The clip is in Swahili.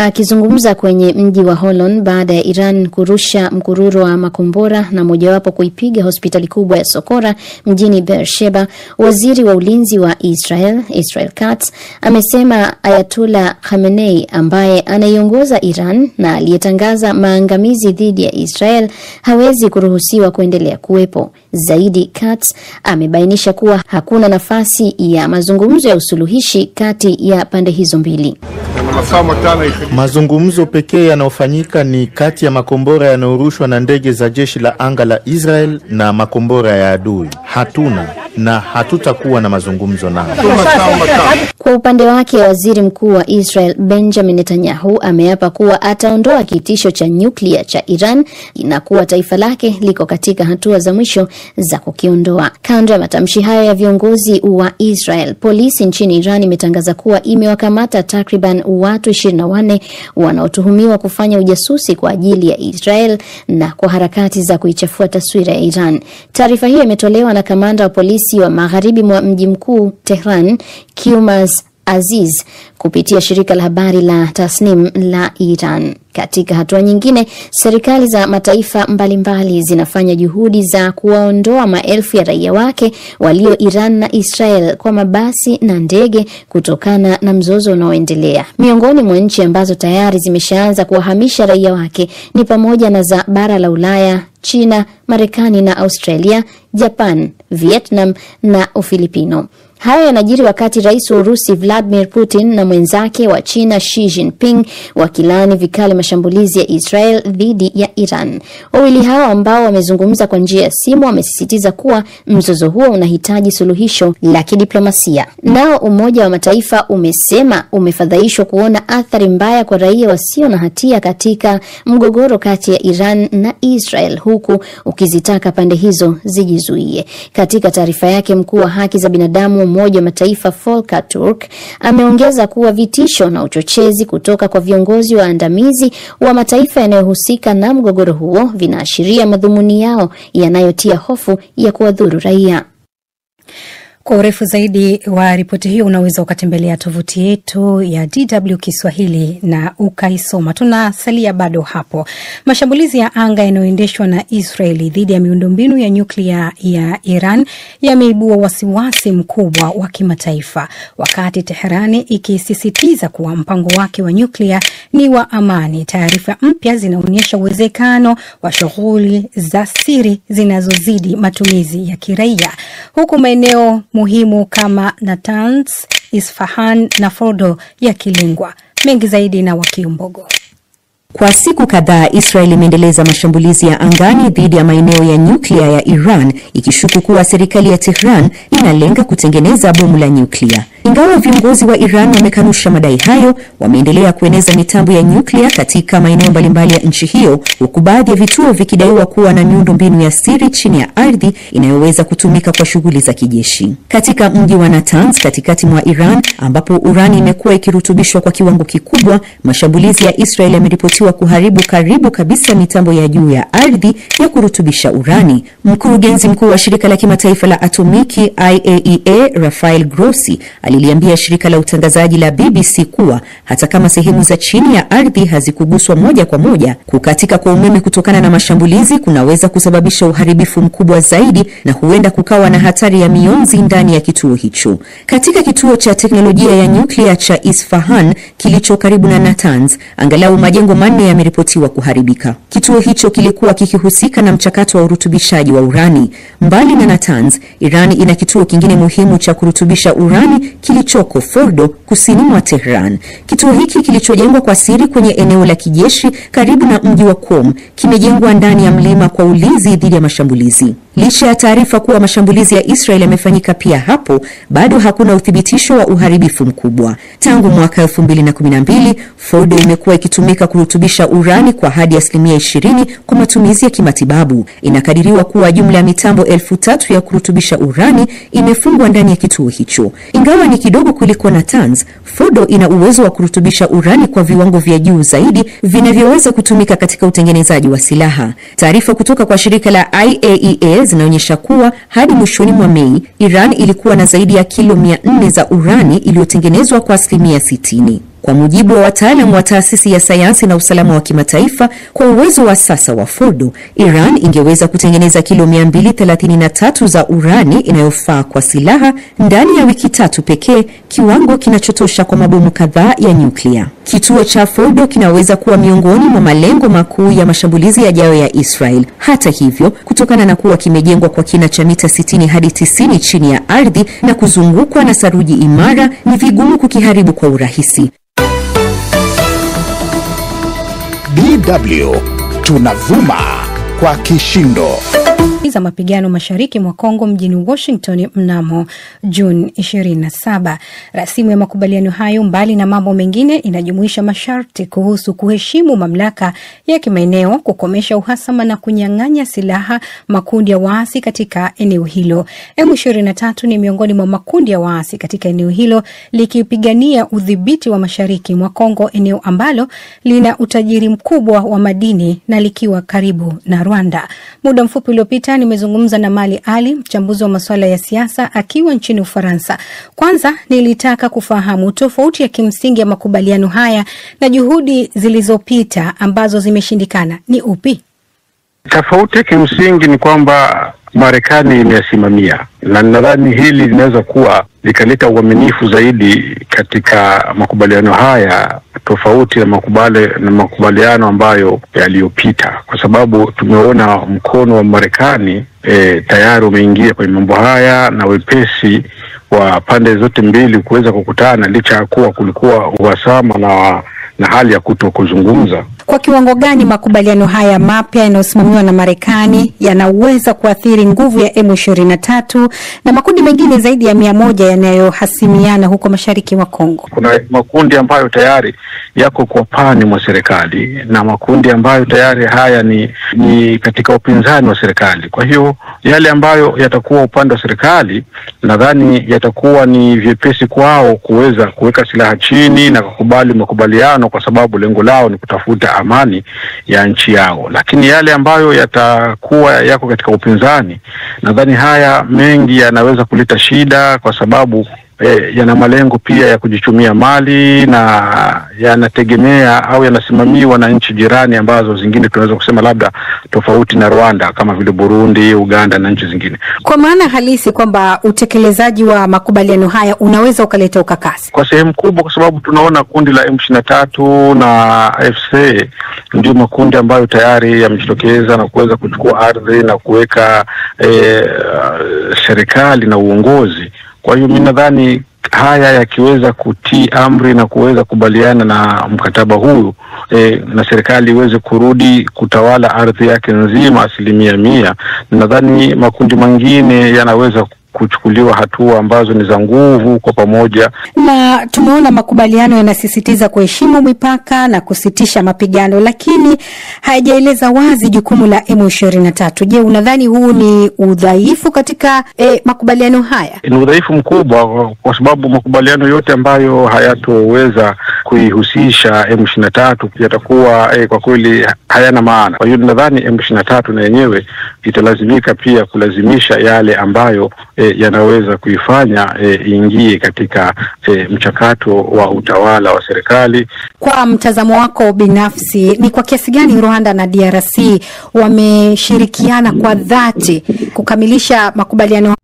Akizungumza kwenye mji wa Holon baada ya Iran kurusha mkururo wa makombora na mojawapo kuipiga hospitali kubwa ya Sokora mjini Beersheba, waziri wa ulinzi wa Israel Katz amesema Ayatollah Khamenei ambaye anaiongoza Iran na aliyetangaza maangamizi dhidi ya Israel hawezi kuruhusiwa kuendelea kuwepo. Zaidi, Katz amebainisha kuwa hakuna nafasi ya mazungumzo ya usuluhishi kati ya pande hizo mbili. Mazungumzo pekee yanayofanyika ni kati ya makombora yanayorushwa na ndege za jeshi la anga la Israel na makombora ya adui. Hatuna na hatutakuwa na mazungumzo nao. Kwa upande wake, waziri mkuu wa Israel Benjamin Netanyahu ameapa kuwa ataondoa kitisho cha nyuklia cha Iran na kuwa taifa lake liko katika hatua za mwisho za kukiondoa. Kando ya matamshi hayo ya viongozi wa Israel, polisi nchini Iran imetangaza kuwa imewakamata takriban watu 24 wanaotuhumiwa kufanya ujasusi kwa ajili ya Israel na kwa harakati za kuichafua taswira ya Iran. Taarifa hiyo imetolewa na kamanda wa polisi wa magharibi mwa mji mkuu Tehran, Kiumaz Aziz, kupitia shirika la habari la Tasnim la Iran. Katika hatua nyingine, serikali za mataifa mbalimbali zinafanya juhudi za kuwaondoa maelfu ya raia wake walio Iran na Israel kwa mabasi na ndege kutokana na mzozo unaoendelea. Miongoni mwa nchi ambazo tayari zimeshaanza kuwahamisha raia wake ni pamoja na za bara la Ulaya, China, Marekani na Australia, Japan, Vietnam na Ufilipino. Hayo yanajiri wakati rais wa Urusi Vladimir Putin na mwenzake wa China Xi Jinping wakilani vikali mashambulizi ya Israel dhidi ya Iran. Wawili hao ambao wamezungumza kwa njia ya simu wamesisitiza kuwa mzozo huo unahitaji suluhisho la kidiplomasia. Nao Umoja wa Mataifa umesema umefadhaishwa kuona athari mbaya kwa raia wasio na hatia katika mgogoro kati ya Iran na Israel, huku ukizitaka pande hizo zijizuie. Katika taarifa yake, mkuu wa haki za binadamu Umoja wa Mataifa Volker Turk ameongeza kuwa vitisho na uchochezi kutoka kwa viongozi waandamizi wa mataifa yanayohusika na mgogoro huo vinaashiria madhumuni yao yanayotia hofu ya kuwadhuru raia. Kwa urefu zaidi wa ripoti hiyo unaweza ukatembelea tovuti yetu ya DW Kiswahili na ukaisoma. Tunasalia bado hapo. Mashambulizi ya anga yanayoendeshwa na Israeli dhidi ya miundombinu ya nyuklia ya Iran yameibua wasiwasi mkubwa wa kimataifa, wakati Teherani ikisisitiza kuwa mpango wake wa nyuklia ni wa amani. Taarifa mpya zinaonyesha uwezekano wa shughuli za siri zinazozidi matumizi ya kiraia, huku maeneo muhimu kama Natanz, Isfahan na Fordo yakilengwa. Mengi zaidi na Wakiumbogo. Kwa siku kadhaa, Israel imeendeleza mashambulizi ya angani dhidi ya maeneo ya nyuklia ya Iran, ikishuku kuwa serikali ya Tehran inalenga kutengeneza bomu la nyuklia. Ingawa viongozi wa Iran wamekanusha madai hayo, wameendelea kueneza mitambo ya nyuklia katika maeneo mbalimbali ya nchi hiyo, huku baadhi ya vituo vikidaiwa kuwa na miundombinu ya siri chini ya ardhi inayoweza kutumika kwa shughuli za kijeshi. Katika mji wa Natanz katikati mwa Iran, ambapo urani imekuwa ikirutubishwa kwa kiwango kikubwa, mashambulizi ya Israel yameripotiwa kuharibu karibu kabisa mitambo ya juu ya ardhi ya kurutubisha urani. Mkurugenzi mkuu wa shirika la kimataifa la atomiki IAEA, Rafael Grossi, aliliambia shirika la utangazaji la BBC kuwa hata kama sehemu za chini ya ardhi hazikuguswa moja kwa moja, kukatika kwa umeme kutokana na mashambulizi kunaweza kusababisha uharibifu mkubwa zaidi na huenda kukawa na hatari ya mionzi ndani ya kituo hicho. Katika kituo cha teknolojia ya nyuklia cha Isfahan kilicho karibu na Natanz, angalau majengo 4 yameripotiwa kuharibika. Kituo hicho kilikuwa kikihusika na mchakato wa urutubishaji wa urani. Mbali na Natanz, Iran ina kituo kingine muhimu cha kurutubisha urani kilichoko Fordo kusini mwa Tehran. Kituo hiki kilichojengwa kwa siri kwenye eneo la kijeshi karibu na mji wa Qom kimejengwa ndani ya mlima kwa ulinzi dhidi ya mashambulizi. Licha ya taarifa kuwa mashambulizi ya Israel yamefanyika pia hapo, bado hakuna uthibitisho wa uharibifu mkubwa. Tangu mwaka 2012, Fordo imekuwa ikitumika kurutubisha urani kwa hadi 20% kwa matumizi ya kimatibabu. Inakadiriwa kuwa jumla ya mitambo 3000 ya kurutubisha urani imefungwa ndani ya kituo hicho. Ingawa ni kidogo kuliko Natanz, Fordo ina uwezo wa kurutubisha urani kwa viwango vya juu zaidi vinavyoweza kutumika katika utengenezaji wa silaha. Taarifa kutoka kwa shirika la IAEA zinaonyesha kuwa hadi mwishoni mwa Mei, Iran ilikuwa na zaidi ya kilo 400 za urani iliyotengenezwa kwa 60%. Kwa mujibu wa wataalamu wa taasisi ya sayansi na usalama wa kimataifa, kwa uwezo wa sasa wa Fordo, Iran ingeweza kutengeneza kilo 233 za urani inayofaa kwa silaha ndani ya wiki 3 pekee, kiwango kinachotosha kwa mabomu kadhaa ya nyuklia. Kituo cha Fordo kinaweza kuwa miongoni mwa malengo makuu ya mashambulizi yajayo ya Israel. Hata hivyo, kutokana na kuwa kimejengwa kwa kina cha mita 60 hadi 90 chini ya ardhi na kuzungukwa na saruji imara, ni vigumu kukiharibu kwa urahisi. DW tunavuma kwa kishindo. Za mapigano mashariki mwa Kongo mjini Washington mnamo Juni 27. Rasimu ya makubaliano hayo, mbali na mambo mengine, inajumuisha masharti kuhusu kuheshimu mamlaka ya kimaeneo, kukomesha uhasama na kunyang'anya silaha makundi ya waasi katika eneo hilo. M23 ni miongoni mwa makundi ya waasi katika eneo hilo, likipigania udhibiti wa mashariki mwa Kongo, eneo ambalo lina utajiri mkubwa wa madini na likiwa karibu na Rwanda. Muda mfupi uliopita nimezungumza na Mali Ali, mchambuzi wa masuala ya siasa akiwa nchini Ufaransa. Kwanza nilitaka kufahamu tofauti ya kimsingi ya makubaliano haya na juhudi zilizopita ambazo zimeshindikana ni upi? Tofauti ya kimsingi ni kwamba Marekani imesimamia, na nadhani hili linaweza kuwa likaleta uaminifu zaidi katika makubaliano haya, tofauti na makubaliano ambayo yaliyopita, kwa sababu tumeona mkono wa Marekani tayari umeingia kwenye mambo haya na wepesi wa pande zote mbili kuweza kukutana, licha ya kuwa kulikuwa uhasama na hali ya kutokuzungumza. Kwa kiwango gani makubaliano haya mapya yanayosimamiwa na Marekani yanaweza kuathiri nguvu ya M23 na makundi mengine zaidi ya 100 yanayohasimiana huko mashariki mwa Kongo? Kuna makundi ambayo tayari yako kwa pani mwa serikali na makundi ambayo tayari haya ni katika upinzani wa serikali. Kwa hiyo yale ambayo yatakuwa upande wa serikali, nadhani yatakuwa ni vyepesi kwao kuweza kuweka silaha chini na kukubali makubaliano, kwa sababu lengo lao ni kutafuta amani ya nchi yao. Lakini yale ambayo yatakuwa yako katika upinzani, nadhani haya mengi yanaweza kuleta shida, kwa sababu yana malengo pia ya kujichumia mali na yanategemea au yanasimamiwa na nchi jirani ambazo zingine tunaweza kusema labda tofauti na Rwanda, kama vile Burundi, Uganda na nchi zingine. Kwa maana halisi kwamba utekelezaji wa makubaliano haya unaweza ukaleta ukakasi kwa sehemu kubwa, kwa sababu tunaona kundi la M23 na AFC ndio makundi ambayo tayari yamejitokeza na kuweza kuchukua ardhi na kuweka serikali na uongozi. Kwa hiyo mimi nadhani haya yakiweza kutii amri na kuweza kubaliana na mkataba huu, na serikali iweze kurudi kutawala ardhi yake nzima 100%, nadhani makundi mengine yanaweza kuchukuliwa hatua ambazo ni za nguvu kwa pamoja. Na tumeona makubaliano yanasisitiza kuheshimu mipaka na kusitisha mapigano, lakini haijaeleza wazi jukumu la M23. Je, unadhani huu ni udhaifu katika makubaliano haya? Ni udhaifu mkubwa, kwa sababu makubaliano yote ambayo hayatoweza kuihusisha M23 yatakuwa kwa kweli hayana maana. Kwa hiyo nadhani M23 na yenyewe italazimika pia kulazimisha yale ambayo yanaweza kuifanya ingie katika mchakato wa utawala wa serikali. Kwa mtazamo wako binafsi, ni kwa kiasi gani Rwanda na DRC wameshirikiana kwa dhati kukamilisha makubaliano